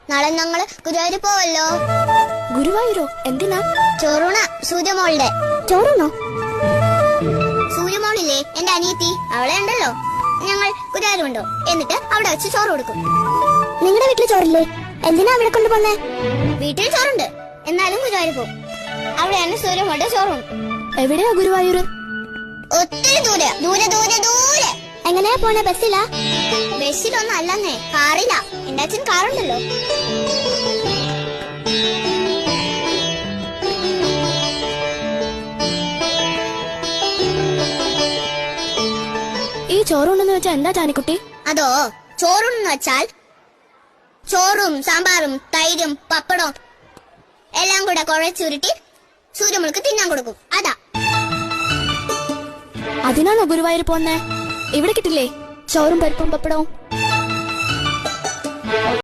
നാളെ ഞങ്ങള് ഗുരുവായൂർ പോവല്ലോ. ഗുരുവായൂരോ? എന്തിനാ? ചോറൂണ. സൂര്യമോളുടെ. ചോറുണോ? സൂര്യമോളില്ലേ, എന്റെ അനിയത്തി, അവളെ ഉണ്ടല്ലോ. ഞങ്ങൾ ഗുരുവായൂർ കൊണ്ടോ, എന്നിട്ട് അവിടെ വെച്ച് ചോറ് കൊടുക്കും. നിങ്ങളുടെ വീട്ടിൽ ചോറില്ലേ? എന്തിനാ അവിടെ കൊണ്ടുപോന്നേ? വീട്ടിൽ ചോറുണ്ട്, എന്നാലും ഗുരുവായൂർ പോകും. അവിടെയാണ് സൂര്യമോളുടെ ചോറുണ്ട്. എവിടെയാ ഗുരുവായൂർ? ഒത്തിരി ദൂരെ ദൂരെ ദൂരെ ദൂരെ. എങ്ങനെയാ പോണേ? ബസ്സിലാ? ബസ്സിലൊന്നും അല്ലെന്നേ, കാറില്ല. എന്റെ അച്ഛൻ കാറുണ്ടല്ലോ. ഈ ചോറുണ്ടെന്ന് വെച്ചാ എന്താ ജാനിക്കുട്ടി? അതോ, ചോറുണ്ടെന്ന് വെച്ചാൽ ചോറും സാമ്പാറും തൈരും പപ്പടവും എല്ലാം കൂടെ കുഴച്ചുരുട്ടി സൂര്യമോൾക്ക് തിന്നാൻ കൊടുക്കും. അതാ. അതിനാണോ ഗുരുവായൂർ പോന്നേ? ഇവിടെ കിട്ടില്ലേ ചോറും പരിപ്പും പപ്പടവും?